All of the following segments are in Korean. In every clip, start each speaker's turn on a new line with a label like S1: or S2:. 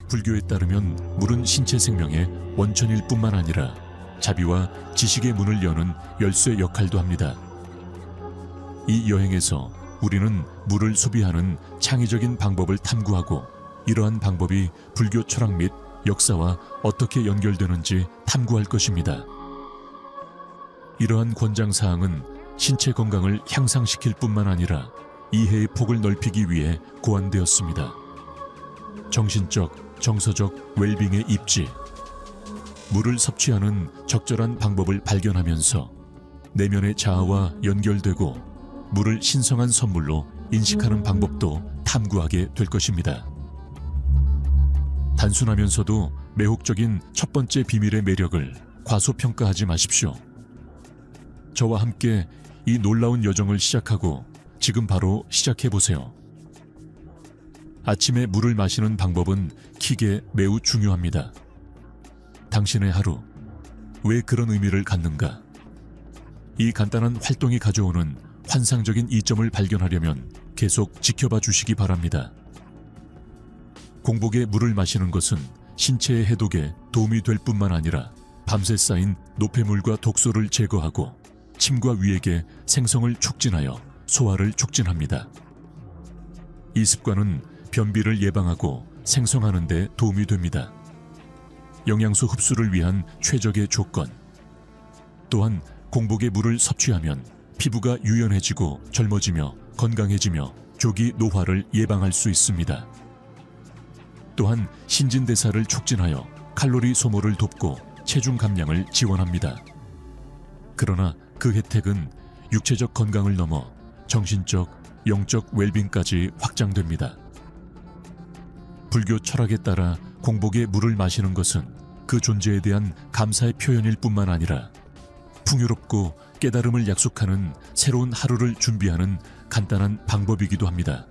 S1: 불교에 따르면 물은 신체 생명의 원천일 뿐만 아니라 자비와 지식의 문을 여는 열쇠 역할도 합니다. 이 여행에서 우리는 물을 소비하는 창의적인 방법을 탐구하고 이러한 방법이 불교 철학 및 역사와 어떻게 연결되는지 탐구할 것입니다. 이러한 권장사항은 신체 건강을 향상시킬 뿐만 아니라 이해의 폭을 넓히기 위해 고안되었습니다. 정신적, 정서적 웰빙의 입지. 물을 섭취하는 적절한 방법을 발견하면서 내면의 자아와 연결되고 물을 신성한 선물로 인식하는 방법도 탐구하게 될 것입니다. 단순하면서도 매혹적인 첫 번째 비밀의 매력을 과소평가하지 마십시오. 저와 함께 이 놀라운 여정을 시작하고 지금 바로 시작해보세요. 아침에 물을 마시는 방법은 킥에 매우 중요합니다. 당신의 하루, 왜 그런 의미를 갖는가? 이 간단한 활동이 가져오는 환상적인 이점을 발견하려면 계속 지켜봐 주시기 바랍니다. 공복에 물을 마시는 것은 신체의 해독에 도움이 될 뿐만 아니라 밤새 쌓인 노폐물과 독소를 제거하고 침과 위액의 생성을 촉진하여 소화를 촉진합니다. 이 습관은 변비를 예방하고 생성하는 데 도움이 됩니다. 영양소 흡수를 위한 최적의 조건. 또한 공복에 물을 섭취하면 피부가 유연해지고 젊어지며 건강해지며 조기 노화를 예방할 수 있습니다. 또한 신진대사를 촉진하여 칼로리 소모를 돕고 체중 감량을 지원합니다. 그러나 그 혜택은 육체적 건강을 넘어 정신적, 영적 웰빙까지 확장됩니다. 불교 철학에 따라 공복에 물을 마시는 것은 그 존재에 대한 감사의 표현일 뿐만 아니라 풍요롭고 깨달음을 약속하는 새로운 하루를 준비하는 간단한 방법이기도 합니다.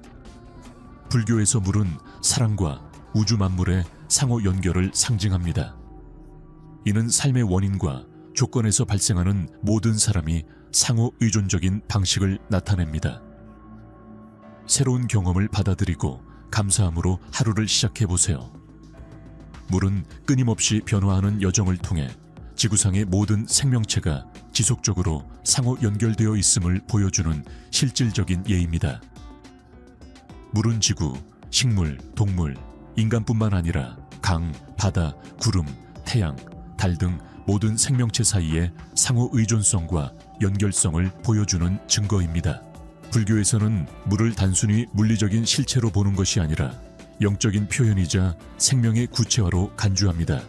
S1: 불교에서 물은 사랑과 우주 만물의 상호 연결을 상징합니다. 이는 삶의 원인과 조건에서 발생하는 모든 사람이 상호 의존적인 방식을 나타냅니다. 새로운 경험을 받아들이고 감사함으로 하루를 시작해보세요. 물은 끊임없이 변화하는 여정을 통해 지구상의 모든 생명체가 지속적으로 상호 연결되어 있음을 보여주는 실질적인 예입니다. 물은 지구, 식물, 동물, 인간뿐만 아니라 강, 바다, 구름, 태양, 달 등 모든 생명체 사이의 상호 의존성과 연결성을 보여주는 증거입니다. 불교에서는 물을 단순히 물리적인 실체로 보는 것이 아니라 영적인 표현이자 생명의 구체화로 간주합니다.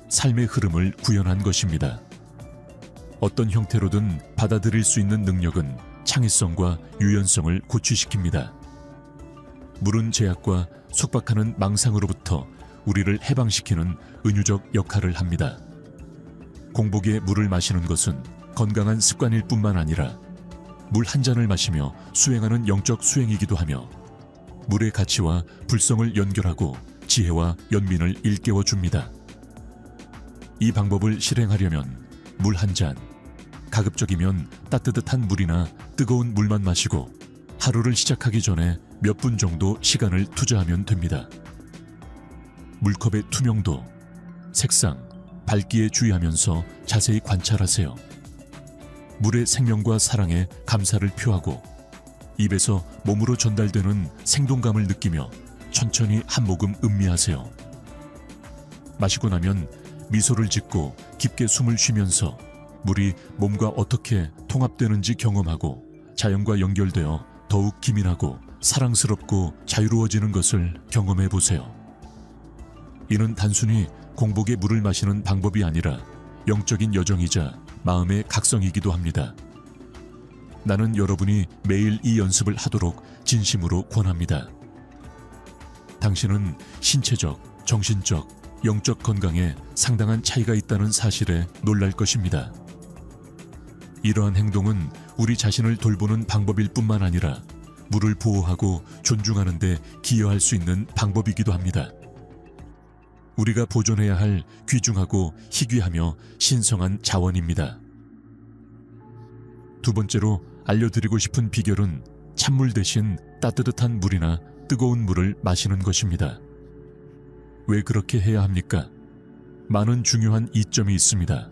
S1: 삶의 흐름을 구현한 것입니다. 어떤 형태로든 받아들일 수 있는 능력은 창의성과 유연성을 고취시킵니다. 물은 제약과 속박하는 망상으로부터 우리를 해방시키는 은유적 역할을 합니다. 공복에 물을 마시는 것은 건강한 습관일 뿐만 아니라 물 한 잔을 마시며 수행하는 영적 수행이기도 하며 물의 가치와 불성을 연결하고 지혜와 연민을 일깨워 줍니다. 이 방법을 실행하려면 물 한 잔, 가급적이면 따뜻한 물이나 뜨거운 물만 마시고 하루를 시작하기 전에 몇 분 정도 시간을 투자하면 됩니다. 물컵의 투명도, 색상, 밝기에 주의하면서 자세히 관찰하세요. 물의 생명과 사랑에 감사를 표하고 입에서 몸으로 전달되는 생동감을 느끼며 천천히 한 모금 음미하세요. 마시고 나면 미소를 짓고 깊게 숨을 쉬면서 물이 몸과 어떻게 통합되는지 경험하고 자연과 연결되어 더욱 기민하고 사랑스럽고 자유로워지는 것을 경험해 보세요. 이는 단순히 공복에 물을 마시는 방법이 아니라 영적인 여정이자 마음의 각성이기도 합니다. 나는 여러분이 매일 이 연습을 하도록 진심으로 권합니다. 당신은 신체적, 정신적, 영적 건강에 상당한 차이가 있다는 사실에 놀랄 것입니다. 이러한 행동은 우리 자신을 돌보는 방법일 뿐만 아니라 물을 보호하고 존중하는 데 기여할 수 있는 방법이기도 합니다. 우리가 보존해야 할 귀중하고 희귀하며 신성한 자원입니다. 두 번째로 알려드리고 싶은 비결은 찬물 대신 따뜻한 물이나 뜨거운 물을 마시는 것입니다. 왜 그렇게 해야 합니까? 많은 중요한 이점이 있습니다.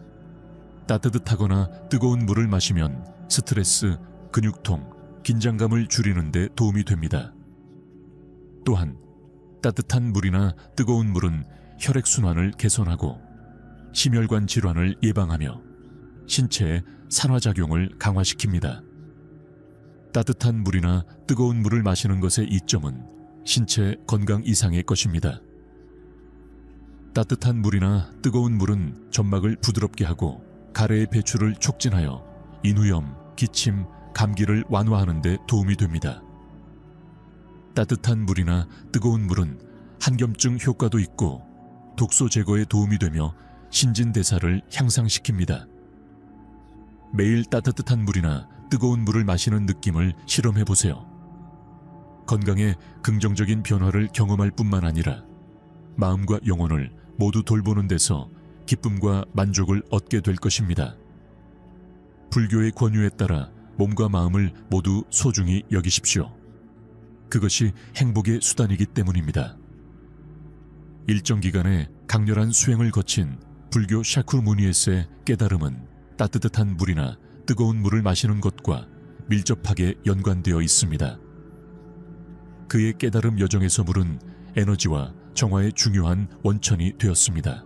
S1: 따뜻하거나 뜨거운 물을 마시면 스트레스, 근육통, 긴장감을 줄이는 데 도움이 됩니다. 또한 따뜻한 물이나 뜨거운 물은 혈액순환을 개선하고 심혈관 질환을 예방하며 신체의 산화작용을 강화시킵니다. 따뜻한 물이나 뜨거운 물을 마시는 것의 이점은 신체 건강 이상의 것입니다. 따뜻한 물이나 뜨거운 물은 점막을 부드럽게 하고 가래의 배출을 촉진하여 인후염, 기침, 감기를 완화하는 데 도움이 됩니다. 따뜻한 물이나 뜨거운 물은 한겸증 효과도 있고 독소 제거에 도움이 되며 신진대사를 향상시킵니다. 매일 따뜻한 물이나 뜨거운 물을 마시는 느낌을 실험해 보세요. 건강에 긍정적인 변화를 경험할 뿐만 아니라 마음과 영혼을 모두 돌보는 데서 기쁨과 만족을 얻게 될 것입니다. 불교의 권유에 따라 몸과 마음을 모두 소중히 여기십시오. 그것이 행복의 수단이기 때문입니다. 일정 기간의 강렬한 수행을 거친 불교 샤쿠르무니에스의 깨달음은 따뜻한 물이나 뜨거운 물을 마시는 것과 밀접하게 연관되어 있습니다. 그의 깨달음 여정에서 물은 에너지와 정화의 중요한 원천이 되었습니다.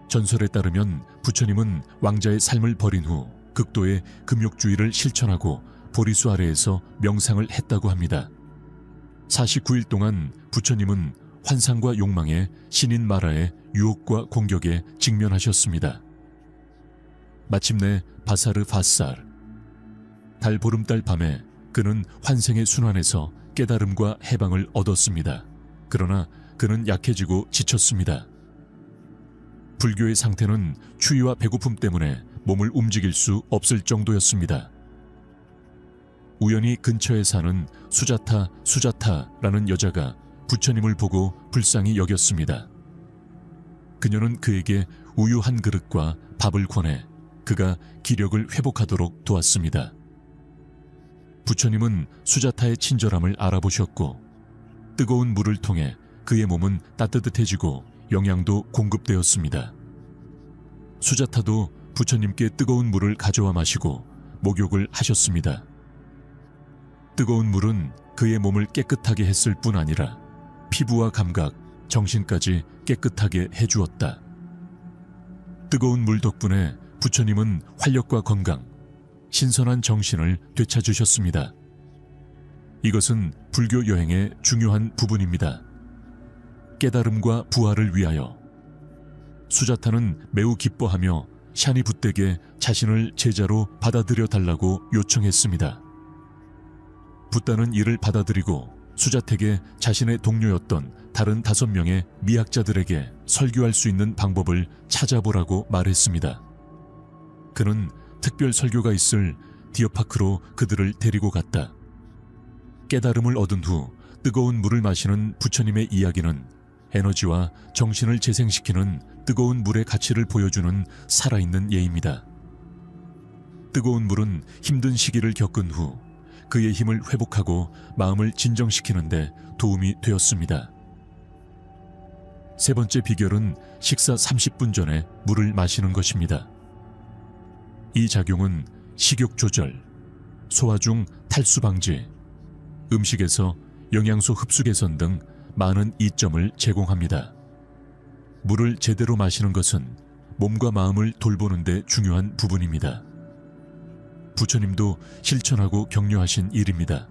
S1: 전설에 따르면 부처님은 왕자의 삶을 버린 후 극도의 금욕주의를 실천하고 보리수 아래에서 명상을 했다고 합니다. 49일 동안 부처님은 환상과 욕망에 신인 마라의 유혹과 공격에 직면하셨습니다. 마침내 바사르 바살, 달 보름달 밤에 그는 환생의 순환에서 깨달음과 해방을 얻었습니다. 그러나 그는 약해지고 지쳤습니다. 불교의 상태는 추위와 배고픔 때문에 몸을 움직일 수 없을 정도였습니다. 우연히 근처에 사는 수자타라는 여자가 부처님을 보고 불쌍히 여겼습니다. 그녀는 그에게 우유 한 그릇과 밥을 권해 그가 기력을 회복하도록 도왔습니다. 부처님은 수자타의 친절함을 알아보셨고 뜨거운 물을 통해 그의 몸은 따뜻해지고 영양도 공급되었습니다. 수자타도 부처님께 뜨거운 물을 가져와 마시고 목욕을 하셨습니다. 뜨거운 물은 그의 몸을 깨끗하게 했을 뿐 아니라 피부와 감각, 정신까지 깨끗하게 해주었다. 뜨거운 물 덕분에 부처님은 활력과 건강, 신선한 정신을 되찾으셨습니다. 이것은 불교 여행의 중요한 부분입니다. 깨달음과 부활을 위하여 수자타는 매우 기뻐하며 샤니 붓덱에 자신을 제자로 받아들여 달라고 요청했습니다. 붓다는 이를 받아들이고 수자택에 자신의 동료였던 다른 5명의 미학자들에게 설교할 수 있는 방법을 찾아보라고 말했습니다. 그는 특별 설교가 있을 디어파크로 그들을 데리고 갔다. 깨달음을 얻은 후 뜨거운 물을 마시는 부처님의 이야기는 에너지와 정신을 재생시키는 뜨거운 물의 가치를 보여주는 살아있는 예입니다. 뜨거운 물은 힘든 시기를 겪은 후 그의 힘을 회복하고 마음을 진정시키는 데 도움이 되었습니다. 세 번째 비결은 식사 30분 전에 물을 마시는 것입니다. 이 작용은 식욕 조절, 소화 중 탈수 방지, 음식에서 영양소 흡수 개선 등 많은 이점을 제공합니다. 물을 제대로 마시는 것은 몸과 마음을 돌보는 데 중요한 부분입니다. 부처님도 실천하고 격려하신 일입니다.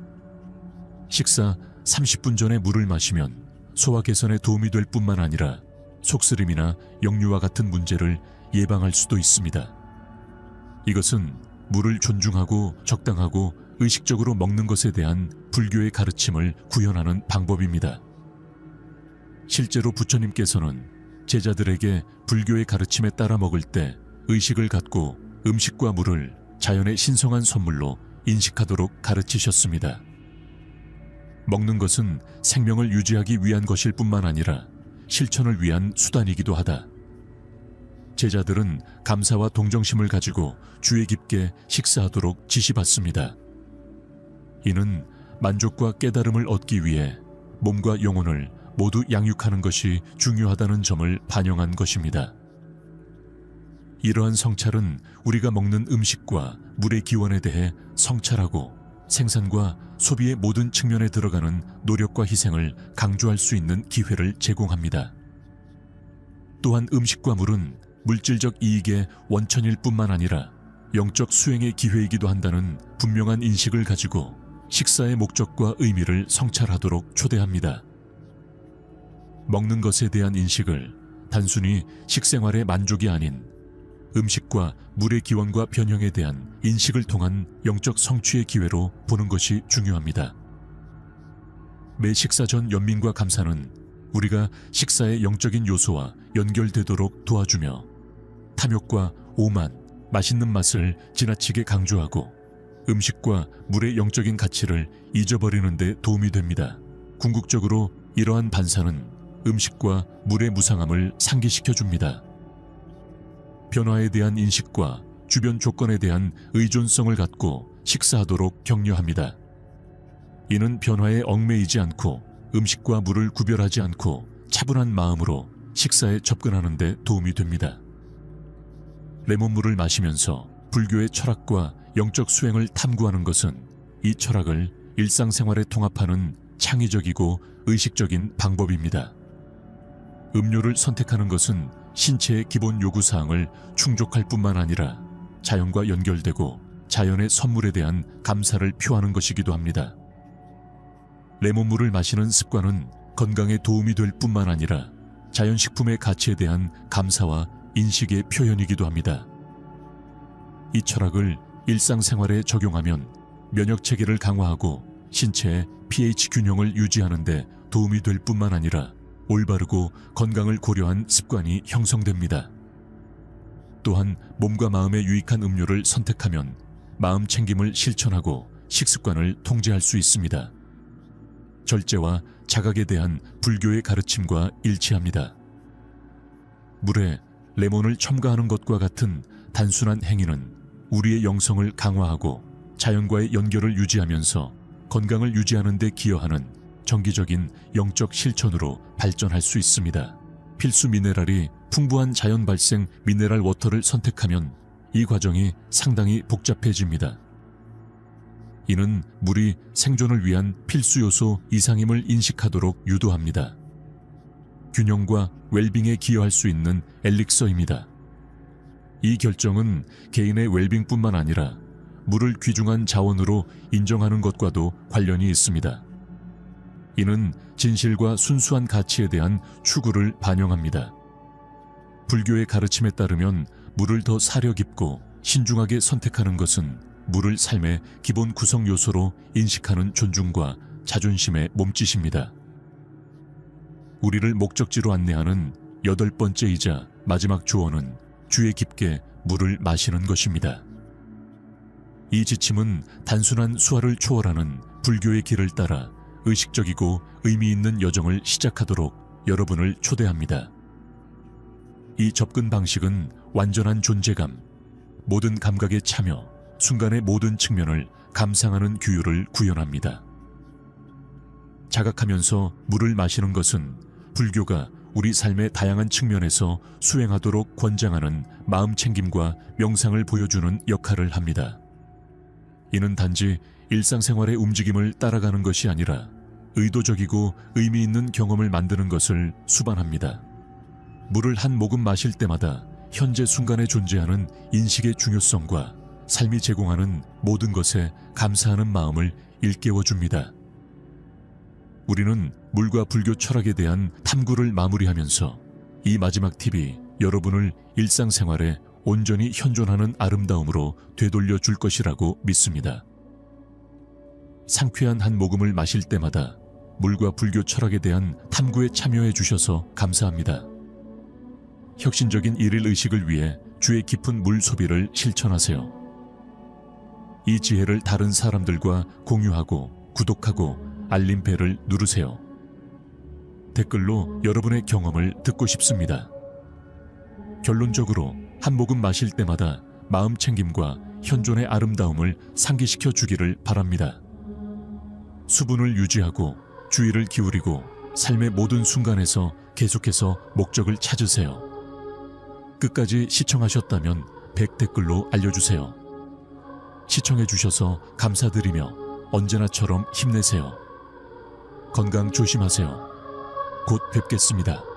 S1: 식사 30분 전에 물을 마시면 소화 개선에 도움이 될 뿐만 아니라 속쓰림이나 역류와 같은 문제를 예방할 수도 있습니다. 이것은 물을 존중하고 적당하고 의식적으로 먹는 것에 대한 불교의 가르침을 구현하는 방법입니다. 실제로 부처님께서는 제자들에게 불교의 가르침에 따라 먹을 때 의식을 갖고 음식과 물을 자연의 신성한 선물로 인식하도록 가르치셨습니다. 먹는 것은 생명을 유지하기 위한 것일 뿐만 아니라 실천을 위한 수단이기도 하다. 제자들은 감사와 동정심을 가지고 주의 깊게 식사하도록 지시받습니다. 이는 만족과 깨달음을 얻기 위해 몸과 영혼을 모두 양육하는 것이 중요하다는 점을 반영한 것입니다. 이러한 성찰은 우리가 먹는 음식과 물의 기원에 대해 성찰하고 생산과 소비의 모든 측면에 들어가는 노력과 희생을 강조할 수 있는 기회를 제공합니다. 또한 음식과 물은 물질적 이익의 원천일 뿐만 아니라 영적 수행의 기회이기도 한다는 분명한 인식을 가지고 식사의 목적과 의미를 성찰하도록 초대합니다. 먹는 것에 대한 인식을 단순히 식생활의 만족이 아닌 음식과 물의 기원과 변형에 대한 인식을 통한 영적 성취의 기회로 보는 것이 중요합니다. 매 식사 전 연민과 감사는 우리가 식사의 영적인 요소와 연결되도록 도와주며 탐욕과 오만, 맛있는 맛을 지나치게 강조하고 음식과 물의 영적인 가치를 잊어버리는 데 도움이 됩니다. 궁극적으로 이러한 반사는 음식과 물의 무상함을 상기시켜줍니다. 변화에 대한 인식과 주변 조건에 대한 의존성을 갖고 식사하도록 격려합니다. 이는 변화에 얽매이지 않고 음식과 물을 구별하지 않고 차분한 마음으로 식사에 접근하는 데 도움이 됩니다. 레몬물을 마시면서 불교의 철학과 영적 수행을 탐구하는 것은 이 철학을 일상생활에 통합하는 창의적이고 의식적인 방법입니다. 음료를 선택하는 것은 신체의 기본 요구사항을 충족할 뿐만 아니라 자연과 연결되고 자연의 선물에 대한 감사를 표하는 것이기도 합니다. 레몬물을 마시는 습관은 건강에 도움이 될 뿐만 아니라 자연식품의 가치에 대한 감사와 인식의 표현이기도 합니다. 이 철학을 일상생활에 적용하면 면역체계를 강화하고 신체의 pH 균형을 유지하는 데 도움이 될 뿐만 아니라 올바르고 건강을 고려한 습관이 형성됩니다. 또한 몸과 마음에 유익한 음료를 선택하면 마음 챙김을 실천하고 식습관을 통제할 수 있습니다. 절제와 자각에 대한 불교의 가르침과 일치합니다. 물에 레몬을 첨가하는 것과 같은 단순한 행위는 우리의 영성을 강화하고 자연과의 연결을 유지하면서 건강을 유지하는 데 기여하는 정기적인 영적 실천으로 발전할 수 있습니다. 필수 미네랄이 풍부한 자연 발생 미네랄 워터를 선택하면 이 과정이 상당히 복잡해집니다. 이는 물이 생존을 위한 필수 요소 이상임을 인식하도록 유도합니다. 균형과 웰빙에 기여할 수 있는 엘릭서입니다. 이 결정은 개인의 웰빙뿐만 아니라 물을 귀중한 자원으로 인정하는 것과도 관련이 있습니다. 이는 진실과 순수한 가치에 대한 추구를 반영합니다. 불교의 가르침에 따르면 물을 더 사려 깊고 신중하게 선택하는 것은 물을 삶의 기본 구성 요소로 인식하는 존중과 자존심의 몸짓입니다. 우리를 목적지로 안내하는 8번째이자 마지막 조언은 주의 깊게 물을 마시는 것입니다. 이 지침은 단순한 수화를 초월하는 불교의 길을 따라 의식적이고 의미 있는 여정을 시작하도록 여러분을 초대합니다. 이 접근 방식은 완전한 존재감, 모든 감각에 참여, 순간의 모든 측면을 감상하는 규율을 구현합니다. 자각하면서 물을 마시는 것은 불교가 우리 삶의 다양한 측면에서 수행하도록 권장하는 마음챙김과 명상을 보여주는 역할을 합니다. 이는 단지 일상생활의 움직임을 따라가는 것이 아니라 의도적이고 의미 있는 경험을 만드는 것을 수반합니다. 물을 한 모금 마실 때마다 현재 순간에 존재하는 인식의 중요성과 삶이 제공하는 모든 것에 감사하는 마음을 일깨워줍니다. 우리는 물과 불교 철학에 대한 탐구를 마무리하면서 이 마지막 팁이 여러분을 일상생활에 온전히 현존하는 아름다움으로 되돌려 줄 것이라고 믿습니다. 상쾌한 한 모금을 마실 때마다 물과 불교 철학에 대한 탐구에 참여해 주셔서 감사합니다. 혁신적인 일일 의식을 위해 주의 깊은 물 소비를 실천하세요. 이 지혜를 다른 사람들과 공유하고 구독하고 알림벨을 누르세요. 댓글로 여러분의 경험을 듣고 싶습니다. 결론적으로 한 모금 마실 때마다 마음 챙김과 현존의 아름다움을 상기시켜 주기를 바랍니다. 수분을 유지하고 주의를 기울이고 삶의 모든 순간에서 계속해서 목적을 찾으세요. 끝까지 시청하셨다면 100댓글로 알려주세요. 시청해주셔서 감사드리며 언제나처럼 힘내세요. 건강 조심하세요. 곧 뵙겠습니다.